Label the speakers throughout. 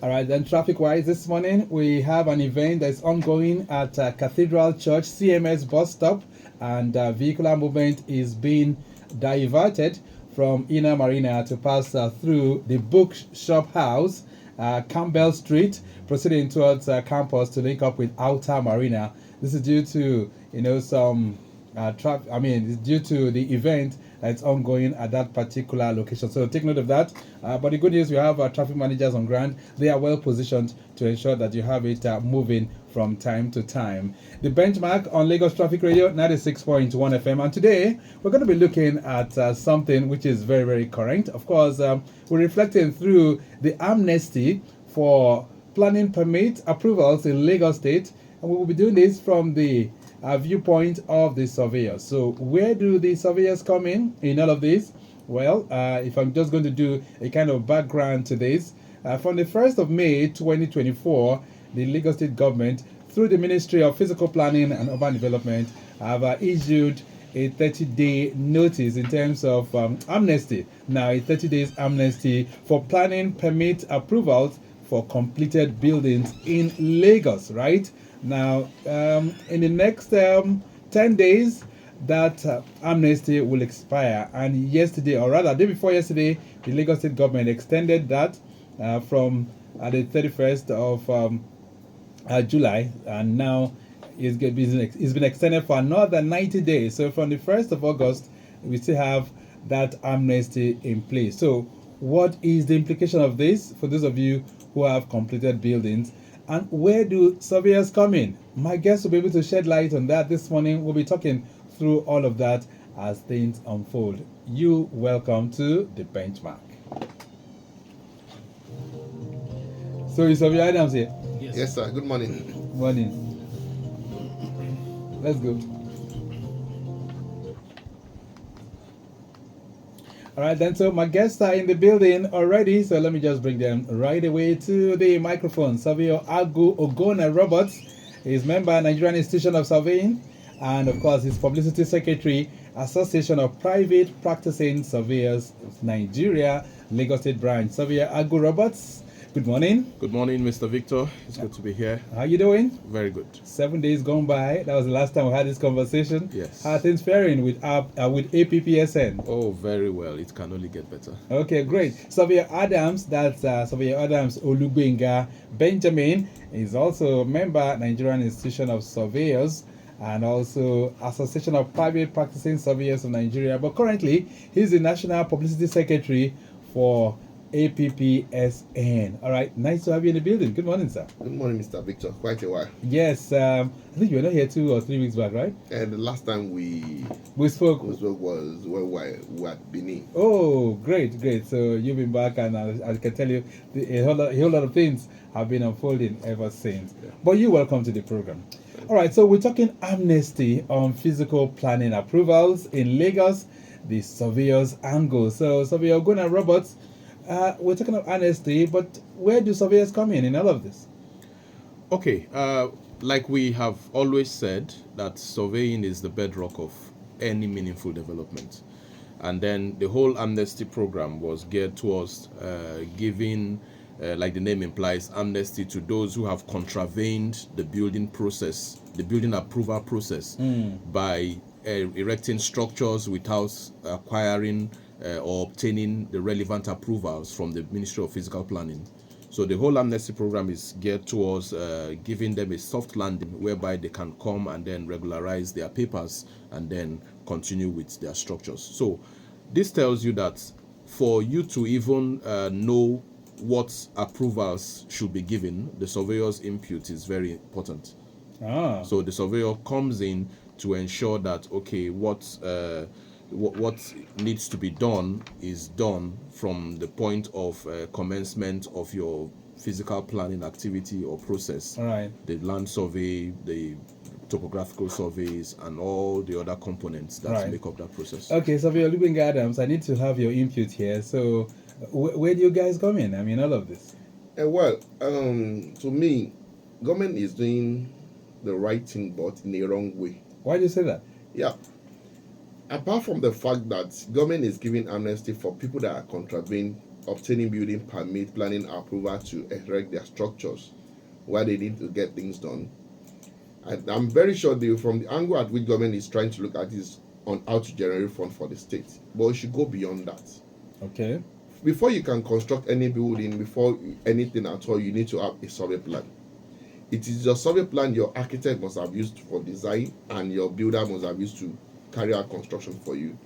Speaker 1: All right, then traffic-wise, this morning we have an event that's ongoing at Cathedral Church CMS bus stop, and vehicular movement is being diverted from Inner Marina to pass through the Bookshop House, Campbell Street, proceeding towards campus to link up with Outer Marina. This is due to some it's due to the event that's ongoing at that particular location. So take note of that. But the good news, we have traffic managers on ground. They are well positioned to ensure that you have it moving from time to time. The benchmark on Lagos Traffic Radio 96.1 FM. And today we're going to be looking at something which is very, very current. Of course, we're reflecting through the amnesty for planning permit approvals in Lagos State. And we will be doing this from the viewpoint of the surveyors. So where do the surveyors come in all of this? Well, if I'm just going to do a kind of background to this, from the 1st of May 2024, the Lagos State government, through the Ministry of Physical Planning and Urban Development, have issued a 30-day notice in terms of amnesty. Now, a 30 days amnesty for planning permit approvals for completed buildings in Lagos, right? Now, in the next 10 days, that amnesty will expire. And yesterday, or rather, day before yesterday, the Lagos State government extended that from the 31st of July, and now it's been extended for another 90 days. So from the 1st of August, we still have that amnesty in place. So what is the implication of this for those of you who have completed buildings? And where do surveyors come in? My guests will be able to shed light on that this morning. We'll be talking through all of that as things unfold. You welcome to the benchmark. So is Surveyor Adams here?
Speaker 2: Yes, sir. Good morning.
Speaker 1: Morning. Let's go. All right, then, so my guests are in the building already, so let me just bring them right away to the microphone. Surveyor Agu Ogona Roberts is member Nigerian Institution of Surveying, and of course, he's Publicity Secretary, Association of Private Practicing Surveyors Nigeria, Lagos State Branch. Surveyor Agu Roberts, good morning.
Speaker 3: Good morning, Mr. Victor. It's good to be here.
Speaker 1: How you doing?
Speaker 3: Very good.
Speaker 1: 7 days gone by. That was the last time we had this conversation.
Speaker 3: Yes.
Speaker 1: How are things faring with APPSN?
Speaker 3: Oh, very well. It can only get better.
Speaker 1: Okay, great. Surveyor Adams, that's Surveyor Adams Olugbenga Benjamin, is also a member Nigerian Institution of Surveyors and also Association of Private Practicing Surveyors of Nigeria. But currently, he's the National Publicity Secretary for APPSN. All right, nice to have you in the building. Good morning, sir.
Speaker 2: Good morning, Mr. Victor. Quite a while.
Speaker 1: Yes, I think you were not here 2 or 3 weeks back, right?
Speaker 2: And the last time we
Speaker 1: spoke
Speaker 2: was when we were at Benin.
Speaker 1: Oh, great, great. So you've been back, and I can tell you a whole lot of things have been unfolding ever since. Yeah. But you're welcome to the program. All right, so we're talking amnesty on physical planning approvals in Lagos, the surveyor's angle. So, Surveyor Ogona Roberts, we're talking about amnesty, but where do surveyors come in all of this?
Speaker 3: Okay, like we have always said, that surveying is the bedrock of any meaningful development. And then the whole amnesty program was geared towards giving, like the name implies, amnesty to those who have contravened the building process, the building approval process, by erecting structures without acquiring or obtaining the relevant approvals from the Ministry of Physical Planning. So the whole amnesty program is geared towards giving them a soft landing whereby they can come and then regularize their papers and then continue with their structures. So this tells you that for you to even know what approvals should be given, the surveyor's input is very important. So the surveyor comes in to ensure that, okay, what needs to be done is done from the point of commencement of your physical planning activity or process.
Speaker 1: All right.
Speaker 3: The land survey, the topographical surveys, and all the other components that make up that process.
Speaker 1: Okay, Surveyor Olugbenga Adams, I need to have your input here. So where do you guys come in? I mean, all of this.
Speaker 2: To me, government is doing the right thing, but in the wrong way.
Speaker 1: Why do you say that?
Speaker 2: Yeah. Apart from the fact that government is giving amnesty for people that are contravening obtaining building permit, planning approval to erect their structures while they need to get things done. And I'm very sure from the angle at which government is trying to look at is on how to generate funds for the state. But it should go beyond that.
Speaker 1: Okay.
Speaker 2: Before you can construct any building, before anything at all, you need to have a survey plan. It is your survey plan your architect must have used for design and your builder must have used to carry out construction for you.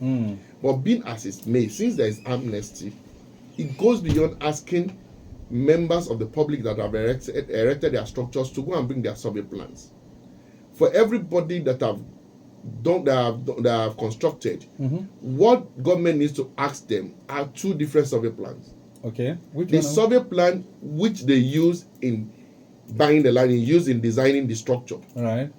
Speaker 2: But being as it's made, since there is amnesty, it goes beyond asking members of the public that have erected their structures to go and bring their survey plans. For everybody that have constructed, what government needs to ask them are two different survey plans.
Speaker 1: Okay. Which
Speaker 2: The
Speaker 1: one?
Speaker 2: survey plan which they use in buying the land, used in designing the structure,
Speaker 1: All right.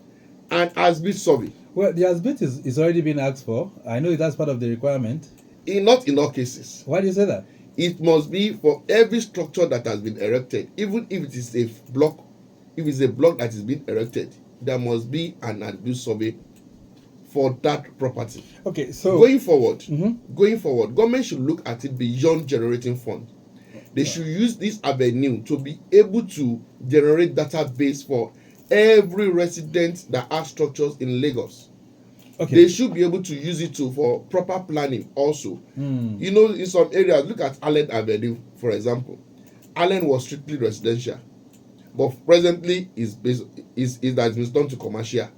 Speaker 2: and as-built survey.
Speaker 1: Well, the as-built is already been asked for. I know that's part of the requirement.
Speaker 2: Not in all cases.
Speaker 1: Why do you say that?
Speaker 2: It must be for every structure that has been erected, even if it is a block. If it's a block that is being erected, there must be an as-built survey for that property.
Speaker 1: Okay, so
Speaker 2: Going forward, government should look at it beyond generating funds. They should use this avenue to be able to generate database for every resident that has structures in Lagos.
Speaker 1: okay.
Speaker 2: They should be able to use it for proper planning also. You know, in some areas, look at Allen Avenue, for example. Allen was strictly residential, but presently is that been done to commercial.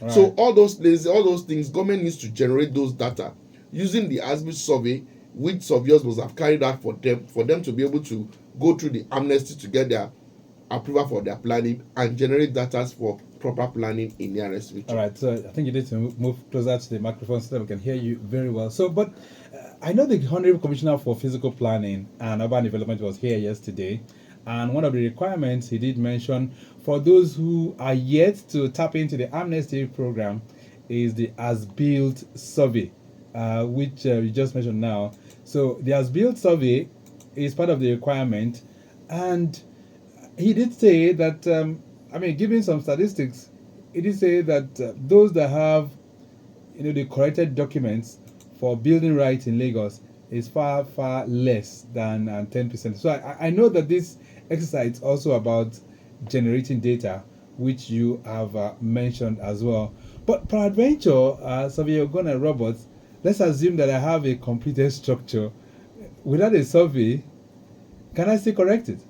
Speaker 1: Right.
Speaker 2: So all those places, all those things, government needs to generate those data using the as-built survey, which surveyors must have carried out for them to be able to go through the amnesty to get their approval for their planning and generate data for proper planning in nearest future.
Speaker 1: All right, so I think you need to move closer to the microphone so that we can hear you very well. So, but I know the Honorable Commissioner for Physical Planning and Urban Development was here yesterday, and one of the requirements he did mention for those who are yet to tap into the amnesty program is the as-built survey, which you just mentioned now. So the as-built survey is part of the requirement, and he did say that, giving some statistics, he did say that those that have, the corrected documents for building rights in Lagos is far, far less than 10%. So I know that this exercise is also about generating data, which you have mentioned as well. But peradventure, Surveyor Gunnar Roberts, let's assume that I have a completed structure. Without a survey, can I still correct it?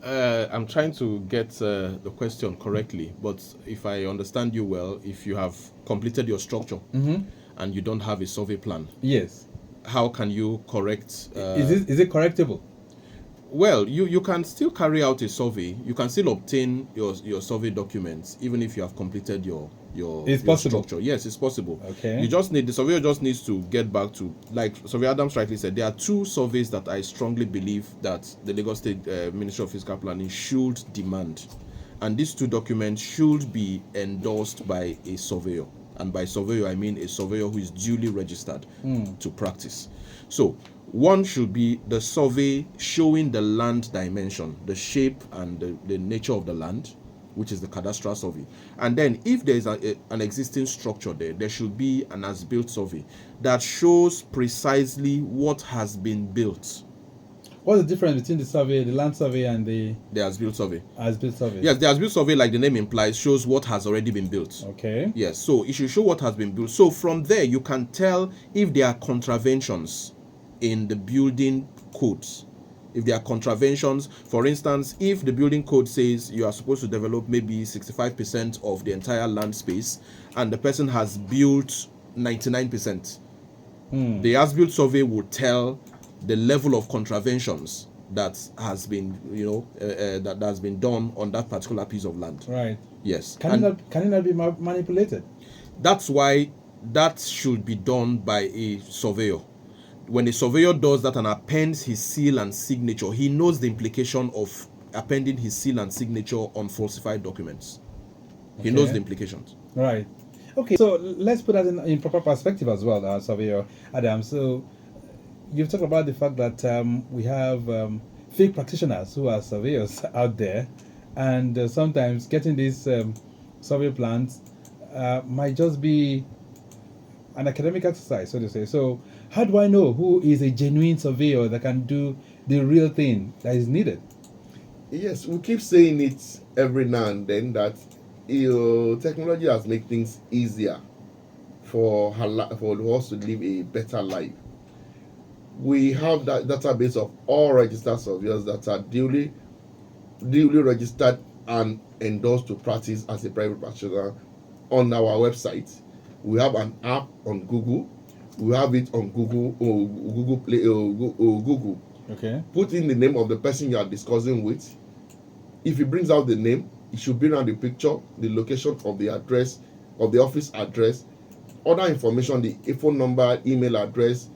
Speaker 3: I'm trying to get the question correctly, but if I understand you well, if you have completed your structure and you don't have a survey plan,
Speaker 1: Yes.
Speaker 3: how can you correct?
Speaker 1: Is it correctable?
Speaker 3: Well, you can still carry out a survey. You can still obtain your survey documents even if you have completed your
Speaker 1: It's possible.
Speaker 3: structure. Yes, it's possible.
Speaker 1: Okay.
Speaker 3: The surveyor just needs to get back to, like Surveyor Adams rightly said, there are two surveys that I strongly believe that the Lagos State Ministry of Physical Planning should demand, and these two documents should be endorsed by a surveyor. And by surveyor, I mean a surveyor who is duly registered to practice. So one should be the survey showing the land dimension, the shape and the nature of the land, which is the cadastral survey. And then if there is an existing structure there should be an as-built survey that shows precisely what has been built.
Speaker 1: What's the difference between the survey, the land survey, and the
Speaker 3: as-built survey?
Speaker 1: as-built survey?
Speaker 3: Yes, the as-built survey, like the name implies, shows what has already been built.
Speaker 1: Okay.
Speaker 3: Yes, so it should show what has been built. So from there, you can tell if there are contraventions in the building codes. If there are contraventions, for instance, if the building code says you are supposed to develop maybe 65% of the entire land space and the person has built 99%, the as-built survey will tell the level of contraventions that has been, that has been done on that particular piece of land.
Speaker 1: Right.
Speaker 3: Yes.
Speaker 1: Can it not be manipulated?
Speaker 3: That's why that should be done by a surveyor. When a surveyor does that and appends his seal and signature, he knows the implication of appending his seal and signature on falsified documents. He knows the implications.
Speaker 1: Right. Okay, so let's put that in proper perspective as well, Surveyor Adam. So you've talked about the fact that we have fake practitioners who are surveyors out there, and sometimes getting these survey plans might just be an academic exercise, so to say. So How do I know who is a genuine surveyor that can do the real thing that is needed?
Speaker 2: Yes, we keep saying it every now and then that technology has made things easier for for us to live a better life. We have that database of all registered surveyors that are duly registered and endorsed to practice as a private practitioner on our website. We have an app on Google. We have it on Google Play Google.
Speaker 1: Okay.
Speaker 2: Put in the name of the person you are discussing with. If it brings out the name, it should bring out the picture, the location of the address, of the office address, other information, the phone number, email address.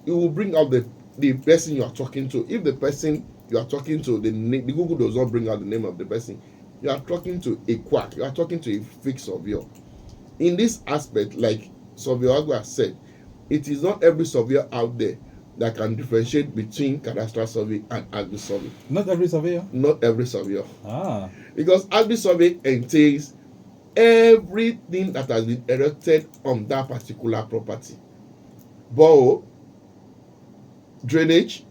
Speaker 2: It will bring out the person you are talking to. If the person you are talking to, the Google does not bring out the name of the person, you are talking to a quack, you are talking to a fake surveyor. In this aspect, like Surveyor Agua has said, it is not every surveyor out there that can differentiate between cadastral survey and AGBI survey.
Speaker 1: Not every surveyor?
Speaker 2: Not every surveyor.
Speaker 1: Ah.
Speaker 2: Because AGBI survey entails everything that has been erected on that particular property. Borehole, drainage,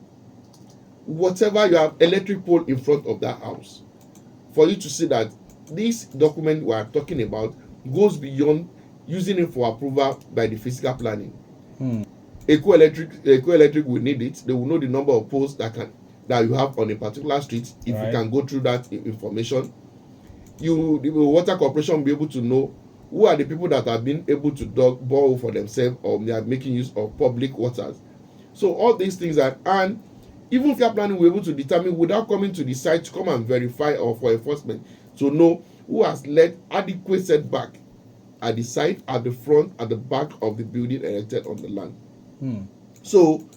Speaker 2: whatever you have, electric pole in front of that house. For you to see that this document we are talking about goes beyond using it for approval by the physical planning. Eco Electric will need it. They will know the number of poles that you have on a particular street. If
Speaker 1: Right.
Speaker 2: you can go through that information, the water corporation will be able to know who are the people that have been able to borrow for themselves, or they are making use of public waters. So all these things and even fair planning will be able to determine without coming to the site to come and verify or for enforcement to know who has led adequate setback at the site, at the front, at the back of the building erected on the land. So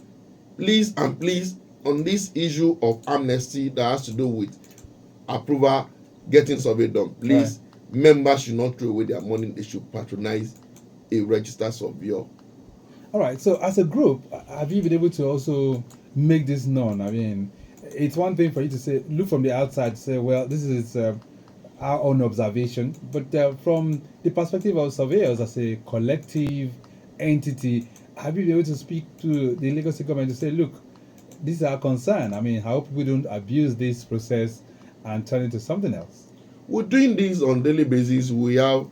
Speaker 2: please on this issue of amnesty that has to do with approval, getting survey done, please, members should not throw away their money. They should patronize a registered surveyor.
Speaker 1: All right. So as a group, have you been able to also make this known? I mean, it's one thing for you to say, look from the outside, say, well, this is our own observation, but from the perspective of surveyors as a collective entity, have you been able to speak to the Lagos State government to say, look, this is our concern? I mean, how we don't abuse this process and turn it into something else?
Speaker 2: We're doing this on daily basis. We have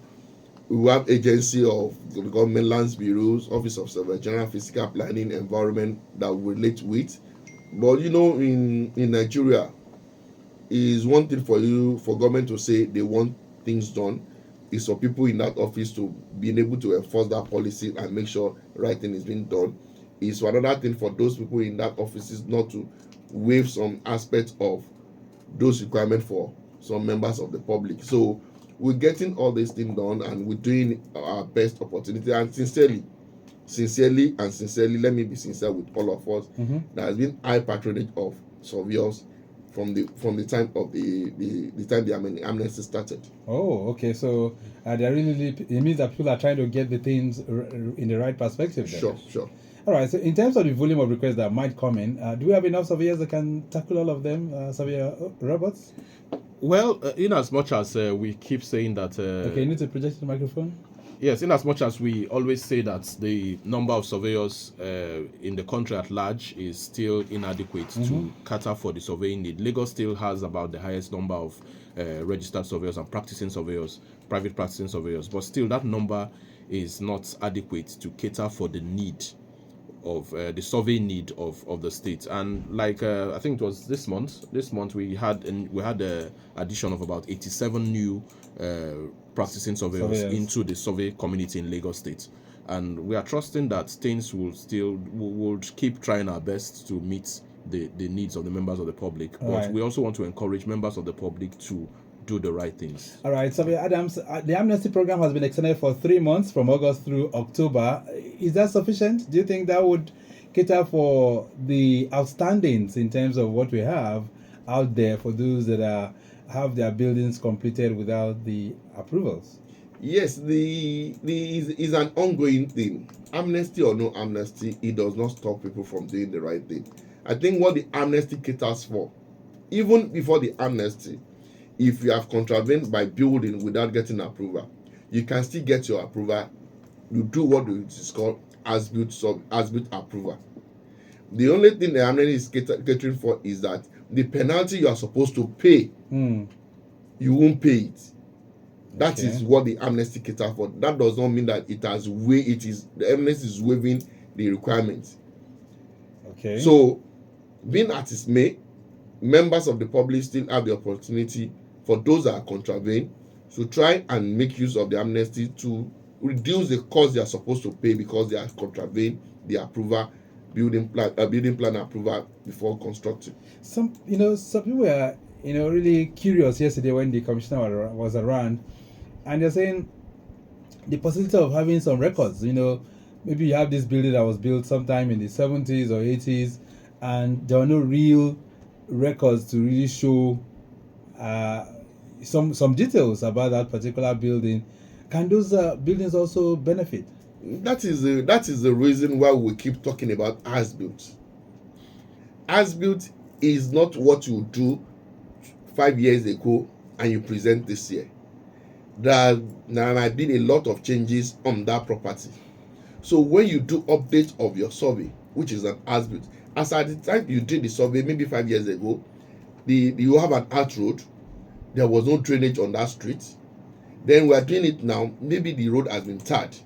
Speaker 2: agency of the government lands bureaus, office of surveyor general, physical planning, environment that we relate with. But in Nigeria, is one thing for government to say they want things done. Is for people in that office to be able to enforce that policy and make sure right thing is being done. Is another thing for those people in that offices not to waive some aspects of those requirements for some members of the public. So we're getting all these things done, and we're doing our best opportunity, and sincerely, let me be sincere with all of us. There has been high patronage of surveyors from the time of the time the amnesty started.
Speaker 1: Oh, okay. So it means that people are trying to get the things in the right perspective then.
Speaker 2: Sure.
Speaker 1: All right. So in terms of the volume of requests that might come in, do we have enough surveyors that can tackle all of them, Surveyor Roberts?
Speaker 3: Well, in as much as we keep saying that...
Speaker 1: okay, you need to project the microphone.
Speaker 3: Yes, in as much as we always say that the number of surveyors in the country at large is still inadequate to cater for the surveying need, Lagos still has about the highest number of registered surveyors and practicing surveyors, private practicing surveyors, but still that number is not adequate to cater for the need of the survey need of the state. And like I think it was this month we had the addition of about 87 new practicing surveyors into the survey community in Lagos State, and we are trusting that things will keep trying our best to meet the needs of the members of the public. But we also want to encourage members of the public to do the right things.
Speaker 1: All right, Surveyor Adams, the amnesty program has been extended for 3 months from August through October. Is that sufficient? Do you think that would cater for the outstandings in terms of what we have out there for those that have their buildings completed without the approvals?
Speaker 2: Yes, the is an ongoing thing. Amnesty or no amnesty, it does not stop people from doing the right thing. I think what the amnesty caters for, even before the amnesty, if you have contravened by building without getting approval, you can still get your approval. You do what is called as-built approval. The only thing the amnesty is catering for is that the penalty you are supposed to pay, you won't pay it. That
Speaker 1: Okay.
Speaker 2: is what the amnesty caters for. That does not mean that the amnesty is waiving the requirements.
Speaker 1: Okay.
Speaker 2: So, being as it may, members of the public still have the opportunity for those that are contravened to try and make use of the amnesty to reduce the cost they are supposed to pay because they are contravened the building plan approval before constructing.
Speaker 1: Some people were really curious yesterday when the commissioner was around, and they're saying the possibility of having some records. Maybe you have this building that was built sometime in the 70s or 80s, and there are no real records to really show some details about that particular building. Can those buildings also benefit?
Speaker 2: That is the reason why we keep talking about as-built. As-built is not what you do 5 years ago and you present this year. There might be a lot of changes on that property. So when you do update of your survey, which is an as-built, as at the time you did the survey, maybe 5 years ago, you have an out road, there was no drainage on that street. Then we are doing it now, maybe the road has been tarred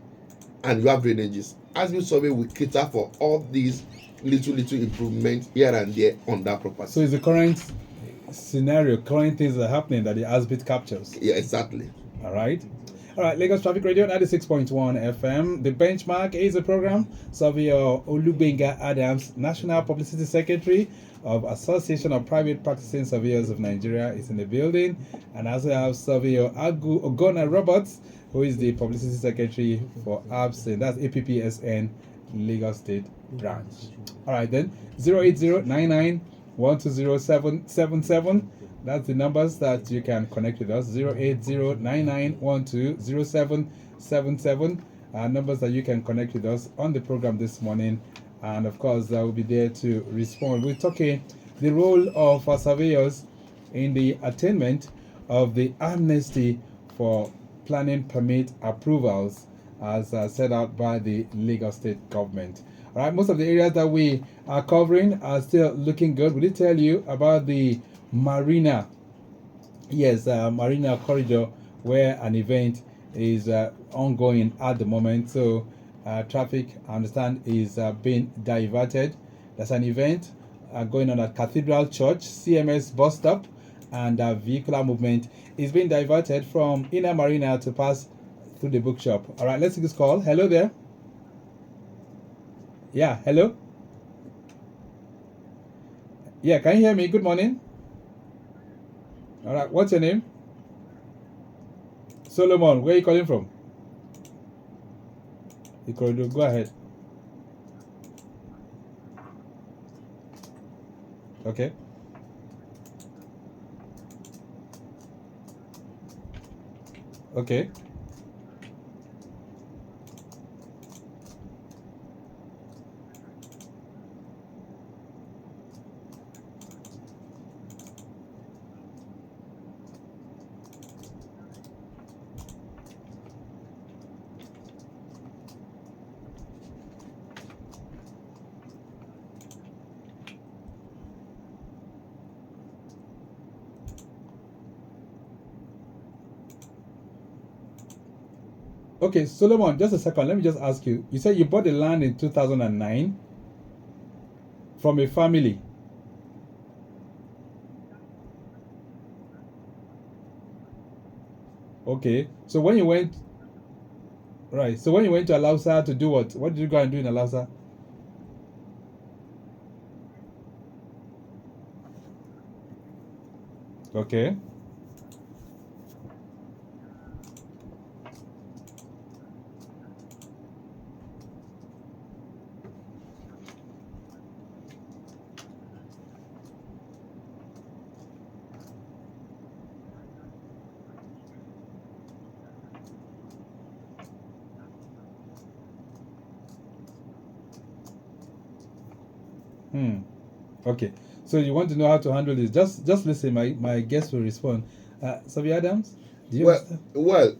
Speaker 2: and you have drainages. As-built survey will cater for all these little improvements here and there on that property.
Speaker 1: So it's the current scenario, current things that are happening that the as-built captures.
Speaker 2: Yeah, exactly.
Speaker 1: All right, Lagos Traffic Radio 96.1 FM. The Benchmark is a program. Surveyor Olubenga Adams, National Publicity Secretary of Association of Private Practicing Surveyors of Nigeria, is in the building. And also have Surveyor Agu Ogona Roberts, who is the Publicity Secretary for APSN, that's APPSN Lagos State Branch. All right, then 08099120777. That's the numbers that you can connect with us. 08099120777. Numbers that you can connect with us on the program this morning. And of course, I will be there to respond. We're talking the role of our surveyors in the attainment of the amnesty for planning permit approvals as set out by the Lagos State government. All right, most of the areas that we are covering are still looking good. We did tell you about the Marina, Marina corridor, where an event is ongoing at the moment. So traffic, I understand, is being diverted. There's an event going on at Cathedral Church, CMS bus stop, and vehicular movement is being diverted from Inner Marina to pass through the bookshop. All right, let's take this call. Hello there. Yeah, hello. Yeah, can you hear me? Good morning. All right, what's your name? Solomon. Where are you calling from? Ikorodu, go ahead. Okay. Okay. Okay, Solomon, just a second. Let me just ask you. You said you bought the land in 2009 from a family. Okay, so when you went, right? So when you went to Alausa to do what? What did you go and do in Alausa? Okay. Okay. So you want to know how to handle this? Just listen. My guest will respond. Sabi Adams. Do you
Speaker 2: Well,
Speaker 1: understand?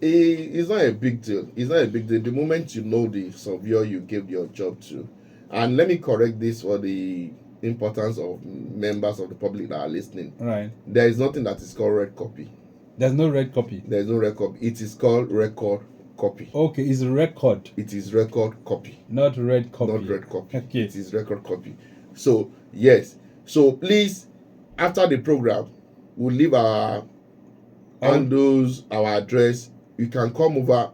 Speaker 2: it's not a big deal. It's not a big deal. The moment you know the surveyor you gave your job to, and let me correct this for the importance of members of the public that are listening.
Speaker 1: Right.
Speaker 2: There is nothing that is called red copy.
Speaker 1: There's no red copy.
Speaker 2: There is no red copy. It is called record copy.
Speaker 1: Okay, it's record,
Speaker 2: It is record copy,
Speaker 1: not red copy.
Speaker 2: not red copy.
Speaker 1: Okay.
Speaker 2: It is record copy. So yes. So please, after the program, we'll leave our handles, our address. You can come over,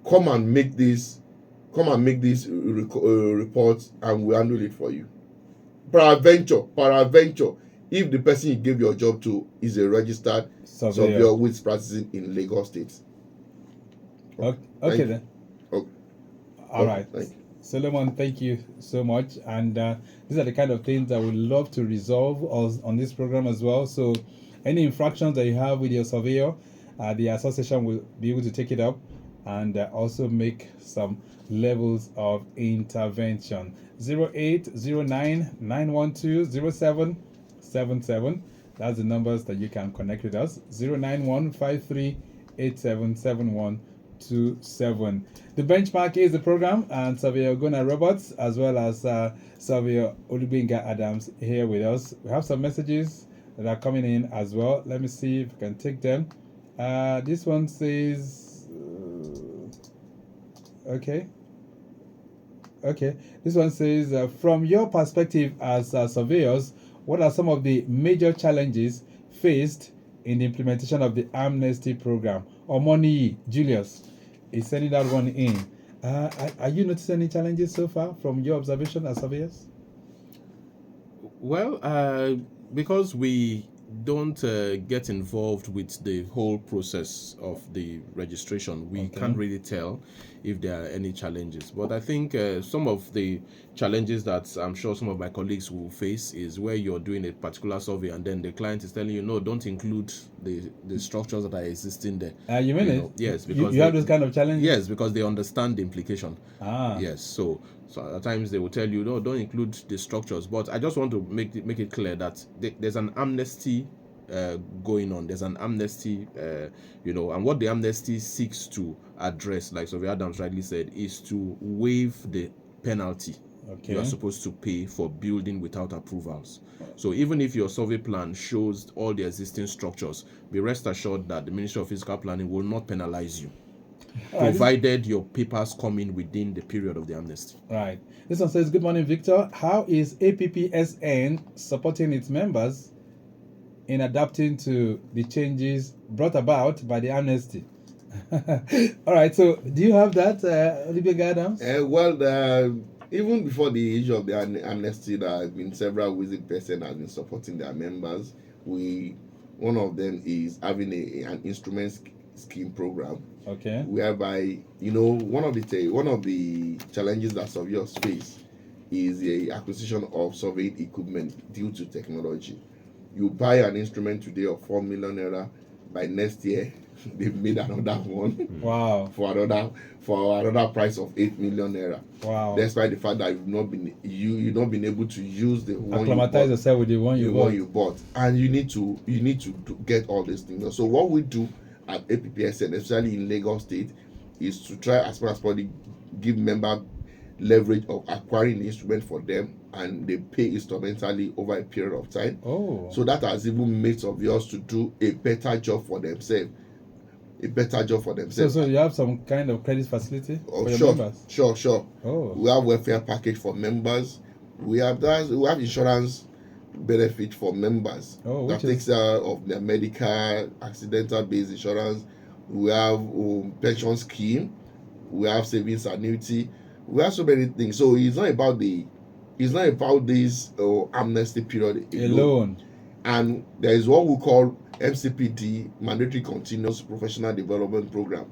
Speaker 2: come and make this report, and we'll handle it for you. Peradventure, if the person you gave your job to is a registered surveyor who is practicing in Lagos State.
Speaker 1: Okay,
Speaker 2: Thank you.
Speaker 1: then.
Speaker 2: Okay.
Speaker 1: All right.
Speaker 2: Thank you.
Speaker 1: Solomon, thank you so much. And these are the kind of things that we love to resolve on this program as well. So any infractions that you have with your surveyor, the association will be able to take it up and also make some levels of intervention. 0809-912-0777. That's the numbers that you can connect with us. 09153877127. The benchmark is the program, and Surveyor Gunnar Roberts as well as Surveyor Olubenga Adams here with us. We have some messages that are coming in as well. Let me see if we can take them. This one says, okay. This one says, from your perspective as surveyors, what are some of the major challenges faced in the implementation of the amnesty program? Omoni Julius is sending that one in. Are you noticing any challenges so far from your observation as surveyors?
Speaker 3: Well, because we don't get involved with the whole process of the registration, we can't really tell if there are any challenges. But I think some of the challenges that I'm sure some of my colleagues will face is where you're doing a particular survey and then the client is telling you, no, don't include the structures that are existing there.
Speaker 1: You mean it?
Speaker 3: Yes, because
Speaker 1: you have those kind of challenges?
Speaker 3: Yes, because they understand the implication.
Speaker 1: Ah.
Speaker 3: Yes, so at times they will tell you, no, don't include the structures. But I just want to make it clear that there's an amnesty going on. There's an amnesty, and what the amnesty seeks to address, like Surveyor Adams rightly said, is to waive the penalty you are supposed to pay for building without approvals. So even if your survey plan shows all the existing structures, be rest assured that the Ministry of Physical Planning will not penalize you, provided your papers come in within the period of the amnesty.
Speaker 1: Right. This one says, good morning, Victor. How is APPSN supporting its members in adapting to the changes brought about by the amnesty? All right, so do you have that, Olubenga Adams?
Speaker 2: Even before the issue of the amnesty, there have been several visit persons that have been supporting their members. One of them is having an instrument scheme program.
Speaker 1: Okay.
Speaker 2: Whereby, one of the challenges that surveyors face is the acquisition of surveying equipment due to technology. You buy an instrument today of 4 million naira, by next year they've made another one.
Speaker 1: Wow.
Speaker 2: for another price of 8 million naira.
Speaker 1: Wow.
Speaker 2: Despite the fact that you've not been able to use the one
Speaker 1: acclimatize yourself with the one you
Speaker 2: bought, and you need to get all these things. So what we do at APPSN, especially in Lagos State, is to try as much as possible give member leverage of acquiring the instrument for them, and they pay instrumentally over a period of time. So that has even made surveyors to do a better job for themselves.
Speaker 1: So you have some kind of credit facility for your members?
Speaker 2: Sure. We have welfare package for members. We have insurance benefit for members that takes care of their medical, accidental based insurance. We have pension scheme. We have savings annuity. We have so many things. So it's not about this amnesty period alone. And there is what we call MCPD, Mandatory Continuous Professional Development Program,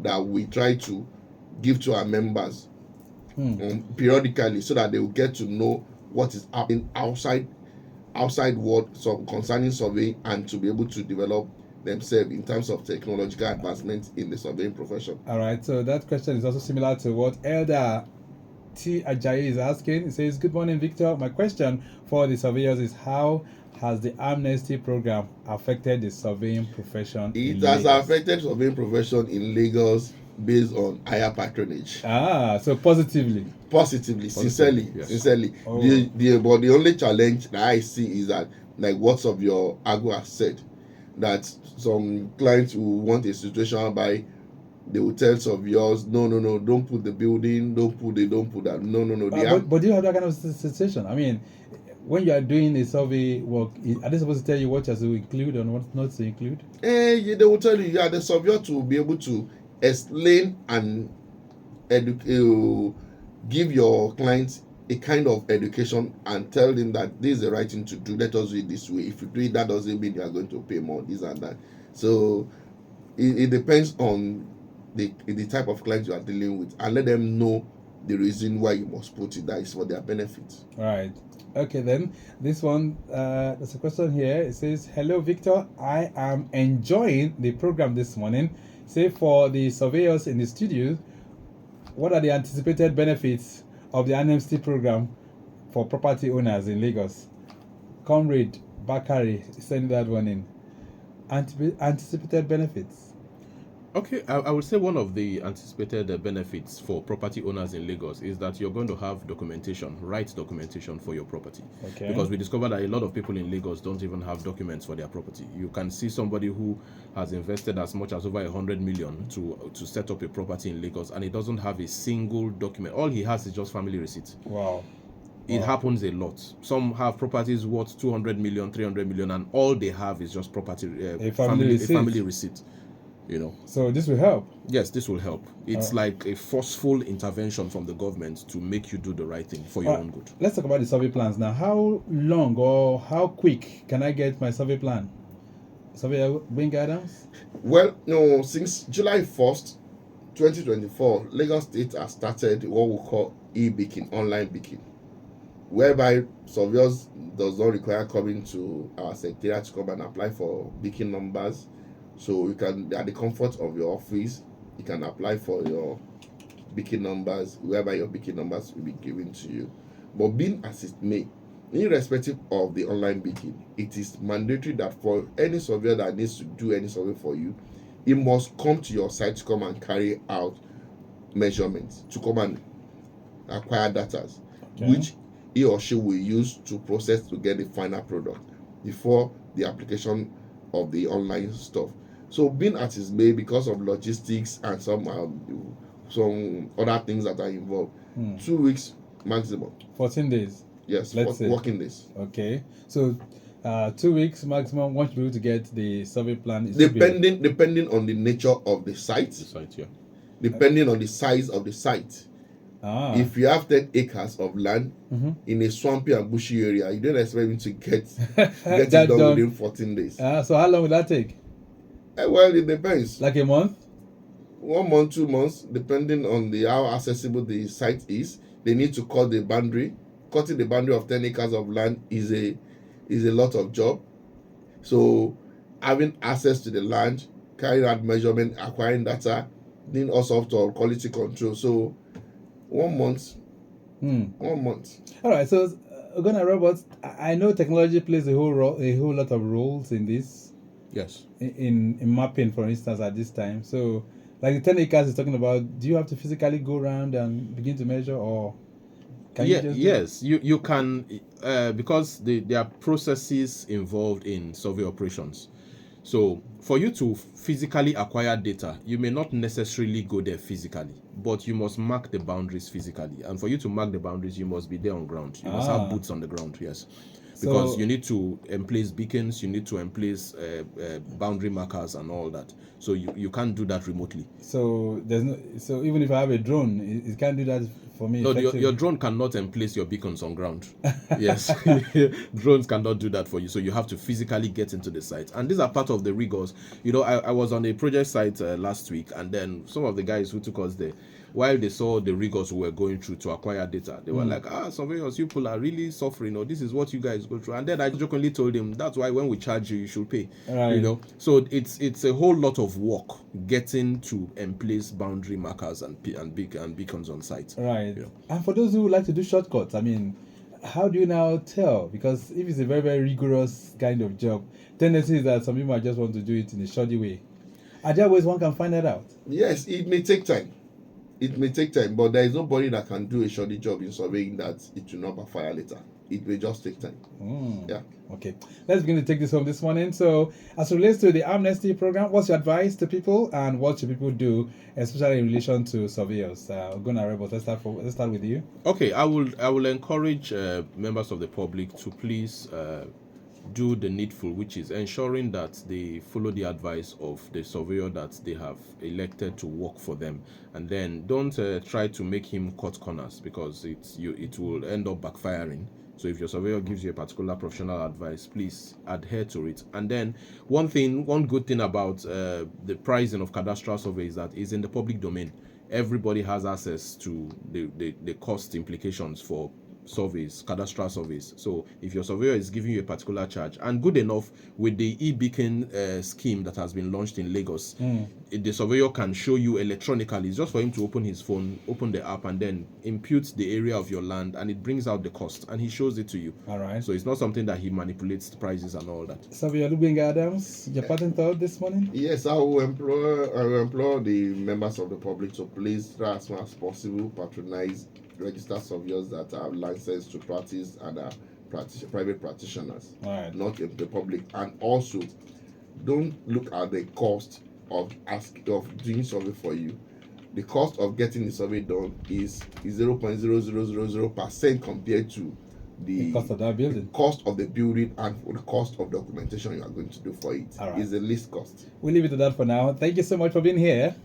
Speaker 2: that we try to give to our members periodically, so that they will get to know what is happening outside world concerning surveying, and to be able to develop themselves in terms of technological advancement in the surveying profession.
Speaker 1: All right, so that question is also similar to what Elder T. Ajayi is asking. He says, "Good morning, Victor. My question for the surveyors is how has the amnesty program affected the surveying profession
Speaker 2: It
Speaker 1: in
Speaker 2: has
Speaker 1: Lagos?"
Speaker 2: affected surveying profession in Lagos based on higher patronage.
Speaker 1: So positively.
Speaker 2: Positively, sincerely,
Speaker 3: yes.
Speaker 2: sincerely.
Speaker 1: Oh.
Speaker 2: But the only challenge that I see is that, like what of your Ago has said, that some clients will want a situation by they will tell surveyors, no, don't put the building, don't put that. No.
Speaker 1: But do you have that kind of situation? I mean, when you are doing a survey work, are they supposed to tell you what you have to include and what not to include?
Speaker 2: They will tell you, the surveyor to be able to explain and give your clients a kind of education and tell them that this is the right thing to do. Let us do it this way. If you do it, that doesn't mean you are going to pay more, this and that. So it depends on the type of client you are dealing with, and let them know the reason why you must put it. That is for their benefit.
Speaker 1: Right. Okay, then this one, there's a question here. It says, "Hello, Victor. I am enjoying the program this morning. Say for the surveyors in the studio, what are the anticipated benefits of the amnesty program for property owners in Lagos?" Comrade Bakari send that one in. Anticipated benefits.
Speaker 3: Okay, I would say one of the anticipated benefits for property owners in Lagos is that you're going to have documentation, right documentation for your property.
Speaker 1: Okay.
Speaker 3: Because we discovered that a lot of people in Lagos don't even have documents for their property. You can see somebody who has invested as much as over 100 million to set up a property in Lagos, and he doesn't have a single document. All he has is just family receipts.
Speaker 1: Wow.
Speaker 3: It happens a lot. Some have properties worth 200 million, 300 million, and all they have is just property,
Speaker 1: A family
Speaker 3: receipt. You know.
Speaker 1: So this will help.
Speaker 3: Yes, this will help. It's like a forceful intervention from the government to make you do the right thing for your own good.
Speaker 1: Let's talk about the survey plans now. How long or how quick can I get my survey plan? Surveyor Wing Adams?
Speaker 2: Well, no, since July 1st, 2024, Lagos State has started what we call e-beacon, online beacon, whereby surveyors does not require coming to our secretariat to come and apply for beacon numbers. So you can, at the comfort of your office, you can apply for your beacon numbers, whereby your beacon numbers will be given to you. But being as it may, irrespective of the online beacon, it is mandatory that for any surveyor that needs to do any survey for you, he must come to your site to come and carry out measurements, to come and acquire data, which he or she will use to process to get the final product before the application of the online stuff. So being at its may, because of logistics and some other things that are involved, 2 weeks maximum.
Speaker 1: 14 days.
Speaker 2: Yes,
Speaker 1: Let's say.
Speaker 2: working days.
Speaker 1: Okay. So 2 weeks maximum once you be able to get the survey plan.
Speaker 2: Depending on the nature of the site.
Speaker 3: Yeah.
Speaker 2: Depending on the size of the site. If you have 10 acres of land in a swampy and bushy area, you don't expect me to get it done within 14 days.
Speaker 1: So how long will that take?
Speaker 2: Well, it depends.
Speaker 1: Like a month?
Speaker 2: 1 month, 2 months, depending on how accessible the site is. They need to cut the boundary. Cutting the boundary of 10 acres of land is a lot of job. So having access to the land, carrying out measurement, acquiring data, doing all sorts of quality control. So 1 month. 1 month.
Speaker 1: All right. So, Ogona Roberts, I know technology plays a whole lot of roles in this.
Speaker 3: Yes.
Speaker 1: In mapping, for instance, at this time. So, like the 10 acres is talking about, do you have to physically go around and begin to measure, or can you just?
Speaker 3: Yes, you can, because there are processes involved in survey operations. So for you to physically acquire data, you may not necessarily go there physically, but you must mark the boundaries physically. And for you to mark the boundaries, you must be there on ground. You must have boots on the ground, yes. Because you need to emplace beacons, you need to emplace boundary markers and all that. So you can't do that remotely.
Speaker 1: So so even if I have a drone, it can't do that for me.
Speaker 3: No, your drone cannot emplace your beacons on ground. Yes, drones cannot do that for you. So you have to physically get into the site, and these are part of the rigors. You know, I was on a project site last week, and then some of the guys who took us there, while they saw the rigors we were going through to acquire data, they were like, surveyors, you people are really suffering, or this is what you guys go through. And then I jokingly told him, that's why when we charge you, you should pay.
Speaker 1: Right.
Speaker 3: You know, so it's a whole lot of work getting to place boundary markers and beacons on site.
Speaker 1: Right.
Speaker 3: You know.
Speaker 1: And for those who would like to do shortcuts, I mean, how do you now tell? Because if it's a very, very rigorous kind of job, tendency is that some people might just want to do it in a shoddy way. Are there ways one can find that out?
Speaker 2: Yes, it may take time. It may take time, but there is nobody that can do a shoddy job in surveying that it will not backfire later. It may just take time. Yeah.
Speaker 1: Okay, let's begin to take this home this morning. So, as it relates to the amnesty program, what's your advice to people, and what should people do, especially in relation to surveyors? Gunnar Rebels, let's start with you.
Speaker 3: Okay, I will encourage members of the public to please do the needful, which is ensuring that they follow the advice of the surveyor that they have elected to work for them, and then don't try to make him cut corners, because it will end up backfiring. So if your surveyor gives you a particular professional advice, please adhere to it. And then one good thing about the pricing of cadastral surveys is that it's in the public domain. Everybody has access to the cost implications for surveys, cadastral surveys. So if your surveyor is giving you a particular charge, and good enough with the e-beacon scheme that has been launched in Lagos, the surveyor can show you electronically. It's just for him to open his phone, open the app, and then impute the area of your land, and it brings out the cost, and he shows it to you.
Speaker 1: All right.
Speaker 3: So it's not something that he manipulates the prices and all that.
Speaker 1: Surveyor Lubinga Adams, your parting thought this morning?
Speaker 2: Yes, I will implore the members of the public to please try as much as possible patronize registered surveyors that are licensed to practice and are private practitioners,
Speaker 1: Right.
Speaker 2: not in the public. And also, don't look at the cost of doing survey for you. The cost of getting the survey done is 0.0000% compared to the
Speaker 1: cost of that building.
Speaker 2: cost of the building and the cost of documentation you are going to do for it.
Speaker 1: All right.
Speaker 2: Is the least cost.
Speaker 1: We'll leave it to that for now. Thank you so much for being here.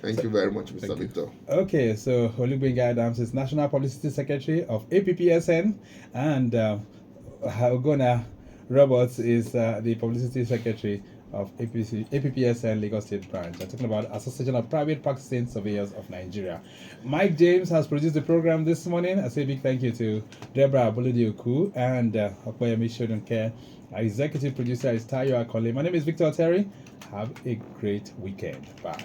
Speaker 2: Thank you very much, Mr. Victor.
Speaker 1: Okay, so Olugbenga Adams is National Publicity Secretary of APPSN, and Gunnar Roberts is the Publicity Secretary of APPSN Lagos State Branch. I'm talking about Association of Private Practicing Surveyors of Nigeria. Mike James has produced the program this morning. I say a big thank you to Deborah Bolodioku and Okoyemi Shodunke. Our executive producer is Tayo Akole. My name is Victor Terry. Have a great weekend. Bye.